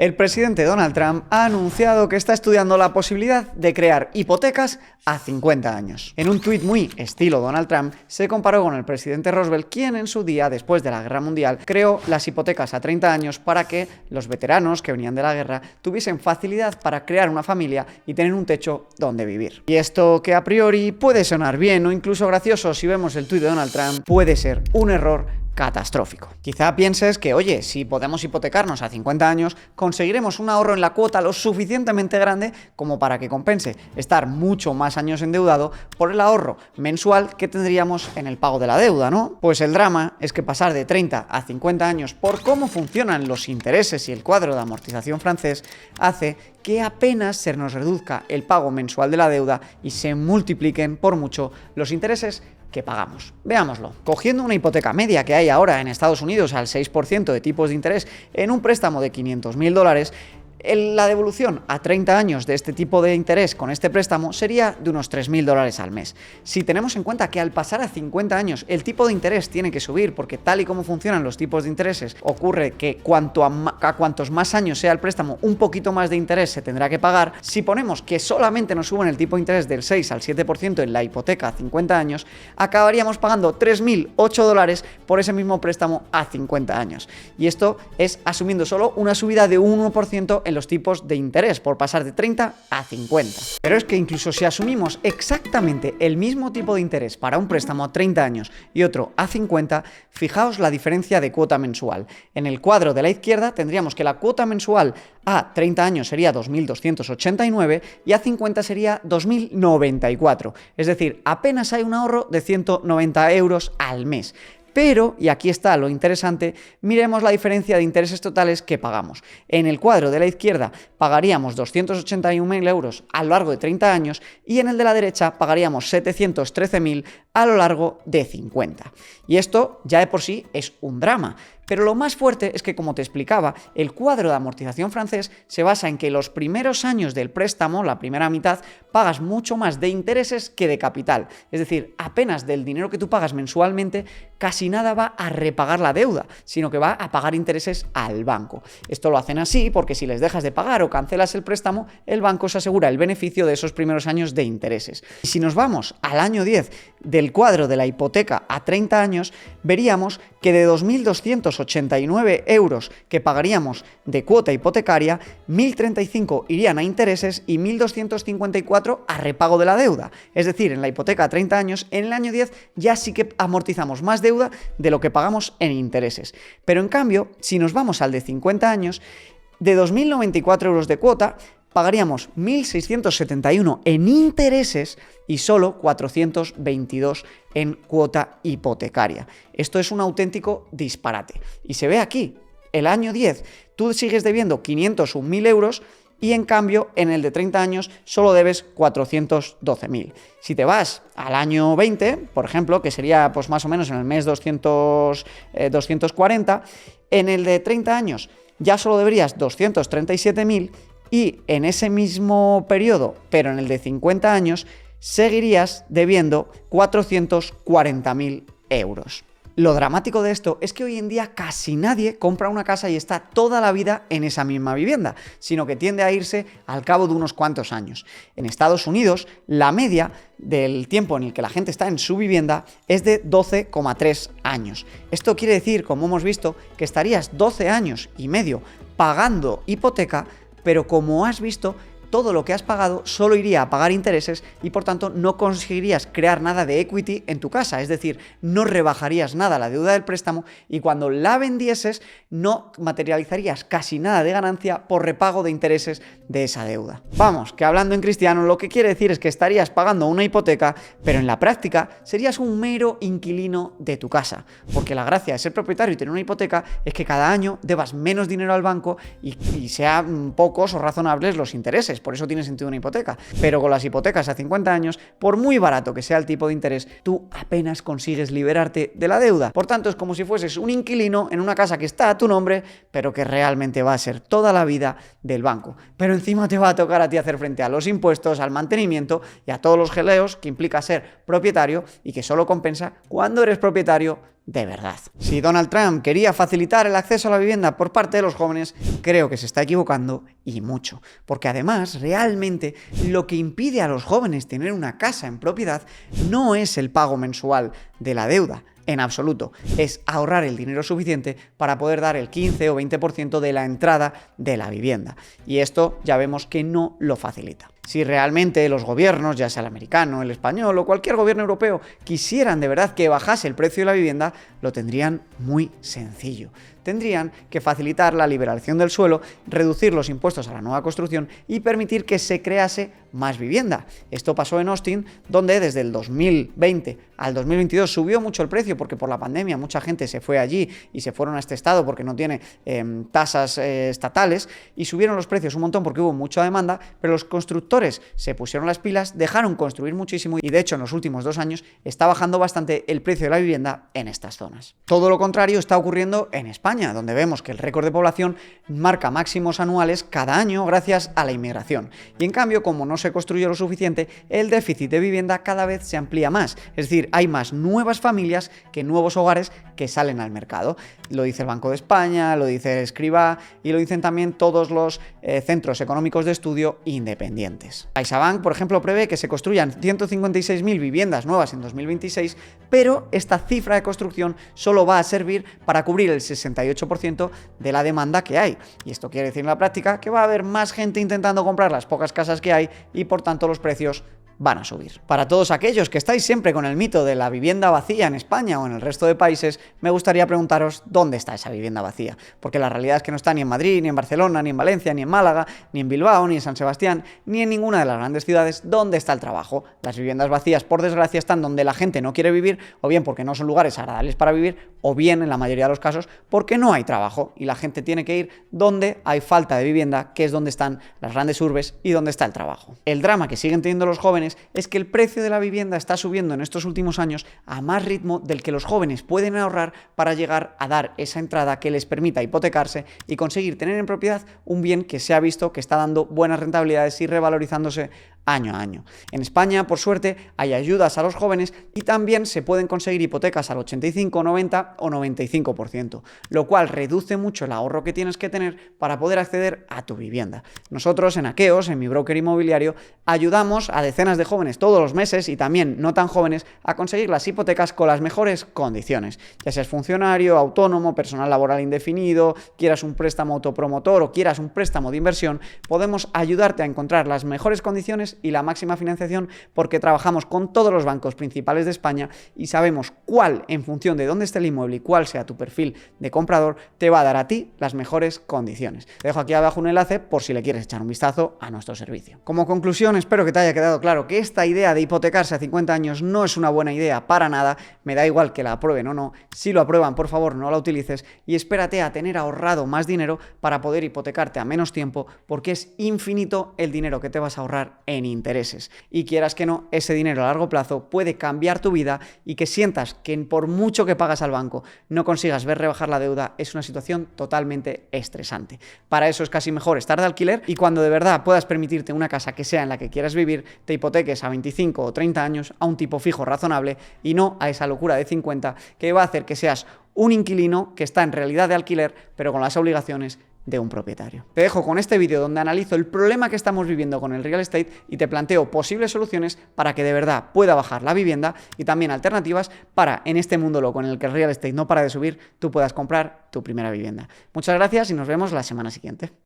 El presidente Donald Trump ha anunciado que está estudiando la posibilidad de crear hipotecas a 50 años. En un tuit muy estilo Donald Trump, se comparó con el presidente Roosevelt, quien en su día, después de la Guerra Mundial, creó las hipotecas a 30 años para que los veteranos que venían de la guerra tuviesen facilidad para crear una familia y tener un techo donde vivir. Y esto, que a priori puede sonar bien o incluso gracioso si vemos el tuit de Donald Trump, puede ser un error catastrófico. Quizá pienses que, oye, si podemos hipotecarnos a 50 años, conseguiremos un ahorro en la cuota lo suficientemente grande como para que compense estar mucho más años endeudado por el ahorro mensual que tendríamos en el pago de la deuda, ¿no? Pues el drama es que pasar de 30 a 50 años por cómo funcionan los intereses y el cuadro de amortización francés hace que apenas se nos reduzca el pago mensual de la deuda y se multipliquen por mucho los intereses que pagamos. Veámoslo. Cogiendo una hipoteca media que hay ahora en Estados Unidos al 6% de tipos de interés en un préstamo de $500.000, la devolución a 30 años de este tipo de interés con este préstamo sería de unos $3.000 al mes. Si tenemos en cuenta que al pasar a 50 años el tipo de interés tiene que subir, porque tal y como funcionan los tipos de intereses, ocurre que a cuantos más años sea el préstamo, un poquito más de interés se tendrá que pagar. Si ponemos que solamente nos suben el tipo de interés del 6 al 7% en la hipoteca a 50 años, acabaríamos pagando $3.008 por ese mismo préstamo a 50 años. Y esto es asumiendo solo una subida de 1% en los tipos de interés, por pasar de 30 a 50. Pero es que incluso si asumimos exactamente el mismo tipo de interés para un préstamo a 30 años y otro a 50, fijaos la diferencia de cuota mensual. En el cuadro de la izquierda tendríamos que la cuota mensual a 30 años sería 2.289 y a 50 sería 2.094. Es decir, apenas hay un ahorro de 190 euros al mes. Pero, y aquí está lo interesante, miremos la diferencia de intereses totales que pagamos. En el cuadro de la izquierda pagaríamos 281.000 euros a lo largo de 30 años y en el de la derecha pagaríamos 713.000 a lo largo de 50. Y esto ya de por sí es un drama. Pero lo más fuerte es que, como te explicaba, el cuadro de amortización francés se basa en que los primeros años del préstamo, la primera mitad, pagas mucho más de intereses que de capital. Es decir, apenas del dinero que tú pagas mensualmente, casi nada va a repagar la deuda, sino que va a pagar intereses al banco. Esto lo hacen así porque si les dejas de pagar o cancelas el préstamo, el banco se asegura el beneficio de esos primeros años de intereses. Y si nos vamos al año 10 del cuadro de la hipoteca a 30 años, veríamos que de 2.289 euros que pagaríamos de cuota hipotecaria, 1.035 irían a intereses y 1.254 a repago de la deuda. Es decir, en la hipoteca a 30 años, en el año 10 ya sí que amortizamos más deuda de lo que pagamos en intereses. Pero en cambio, si nos vamos al de 50 años, de 2.094 euros de cuota, pagaríamos 1.671 en intereses y solo 422 en cuota hipotecaria. Esto es un auténtico disparate. Y se ve aquí, el año 10, tú sigues debiendo 500 o 1.000 euros y en cambio en el de 30 años solo debes 412.000. Si te vas al año 20, por ejemplo, que sería pues más o menos en el mes 240, en el de 30 años ya solo deberías 237.000 y en ese mismo periodo, pero en el de 50 años, seguirías debiendo 440.000 euros. Lo dramático de esto es que hoy en día casi nadie compra una casa y está toda la vida en esa misma vivienda, sino que tiende a irse al cabo de unos cuantos años. En Estados Unidos, la media del tiempo en el que la gente está en su vivienda es de 12,3 años. Esto quiere decir, como hemos visto, que estarías 12 años y medio pagando hipoteca, pero como has visto, todo lo que has pagado solo iría a pagar intereses y por tanto no conseguirías crear nada de equity en tu casa, es decir, no rebajarías nada la deuda del préstamo y cuando la vendieses no materializarías casi nada de ganancia por repago de intereses de esa deuda. Vamos, que hablando en cristiano lo que quiere decir es que estarías pagando una hipoteca, pero en la práctica serías un mero inquilino de tu casa, porque la gracia de ser propietario y tener una hipoteca es que cada año debas menos dinero al banco y sean pocos o razonables los intereses. Por eso tiene sentido una hipoteca. Pero con las hipotecas a 50 años, por muy barato que sea el tipo de interés, tú apenas consigues liberarte de la deuda. Por tanto, es como si fueses un inquilino en una casa que está a tu nombre, pero que realmente va a ser toda la vida del banco. Pero encima te va a tocar a ti hacer frente a los impuestos, al mantenimiento y a todos los jaleos que implica ser propietario y que solo compensa cuando eres propietario de verdad. Si Donald Trump quería facilitar el acceso a la vivienda por parte de los jóvenes, creo que se está equivocando y mucho. Porque además, realmente, lo que impide a los jóvenes tener una casa en propiedad no es el pago mensual de la deuda, en absoluto. Es ahorrar el dinero suficiente para poder dar el 15 o 20% de la entrada de la vivienda. Y esto ya vemos que no lo facilita. Si realmente los gobiernos, ya sea el americano, el español o cualquier gobierno europeo, quisieran de verdad que bajase el precio de la vivienda, lo tendrían muy sencillo. Tendrían que facilitar la liberación del suelo, reducir los impuestos a la nueva construcción y permitir que se crease más vivienda. Esto pasó en Austin, donde desde el 2020 al 2022 subió mucho el precio porque por la pandemia mucha gente se fue allí y se fueron a este estado porque no tiene tasas estatales, y subieron los precios un montón porque hubo mucha demanda, pero los constructores se pusieron las pilas, dejaron construir muchísimo y de hecho en los últimos 2 años está bajando bastante el precio de la vivienda en estas zonas. Todo lo contrario está ocurriendo en España, donde vemos que el récord de población marca máximos anuales cada año gracias a la inmigración. Y en cambio, como no se construye lo suficiente, el déficit de vivienda cada vez se amplía más. Es decir, hay más nuevas familias que nuevos hogares que salen al mercado. Lo dice el Banco de España, lo dice Escribá y lo dicen también todos los centros económicos de estudio independientes. CaixaBank, por ejemplo, prevé que se construyan 156.000 viviendas nuevas en 2026, pero esta cifra de construcción solo va a servir para cubrir el 68% de la demanda que hay. Y esto quiere decir en la práctica que va a haber más gente intentando comprar las pocas casas que hay y por tanto los precios van a subir. Para todos aquellos que estáis siempre con el mito de la vivienda vacía en España o en el resto de países, me gustaría preguntaros dónde está esa vivienda vacía, porque la realidad es que no está ni en Madrid, ni en Barcelona, ni en Valencia, ni en Málaga, ni en Bilbao, ni en San Sebastián, ni en ninguna de las grandes ciudades donde está el trabajo. Las viviendas vacías, por desgracia, están donde la gente no quiere vivir, o bien porque no son lugares agradables para vivir, o bien, en la mayoría de los casos, porque no hay trabajo y la gente tiene que ir donde hay falta de vivienda, que es donde están las grandes urbes y donde está el trabajo. El drama que siguen teniendo los jóvenes es que el precio de la vivienda está subiendo en estos últimos años a más ritmo del que los jóvenes pueden ahorrar para llegar a dar esa entrada que les permita hipotecarse y conseguir tener en propiedad un bien que se ha visto que está dando buenas rentabilidades y revalorizándose año a año. En España, por suerte, hay ayudas a los jóvenes y también se pueden conseguir hipotecas al 85, 90 o 95%, lo cual reduce mucho el ahorro que tienes que tener para poder acceder a tu vivienda. Nosotros en Aqueos, en mi broker inmobiliario, ayudamos a decenas de jóvenes todos los meses y también no tan jóvenes a conseguir las hipotecas con las mejores condiciones, ya seas funcionario, autónomo, personal laboral indefinido, quieras un préstamo autopromotor o quieras un préstamo de inversión, podemos ayudarte a encontrar las mejores condiciones y la máxima financiación porque trabajamos con todos los bancos principales de España y sabemos cuál, en función de dónde esté el inmueble y cuál sea tu perfil de comprador, te va a dar a ti las mejores condiciones. Te dejo aquí abajo un enlace por si le quieres echar un vistazo a nuestro servicio. Como conclusión, espero que te haya quedado claro que esta idea de hipotecarse a 50 años no es una buena idea para nada. Me da igual que la aprueben o no. Si lo aprueban, por favor, no la utilices y espérate a tener ahorrado más dinero para poder hipotecarte a menos tiempo, porque es infinito el dinero que te vas a ahorrar en intereses. Y quieras que no, ese dinero a largo plazo puede cambiar tu vida y que sientas que por mucho que pagas al banco no consigas ver rebajar la deuda es una situación totalmente estresante. Para eso es casi mejor estar de alquiler y cuando de verdad puedas permitirte una casa que sea en la que quieras vivir, te hipoteques a 25 o 30 años a un tipo fijo razonable y no a esa locura de 50 que va a hacer que seas un inquilino que está en realidad de alquiler pero con las obligaciones de un propietario. Te dejo con este vídeo donde analizo el problema que estamos viviendo con el real estate y te planteo posibles soluciones para que de verdad pueda bajar la vivienda y también alternativas para, en este mundo loco en el que el real estate no para de subir, tú puedas comprar tu primera vivienda. Muchas gracias y nos vemos la semana siguiente.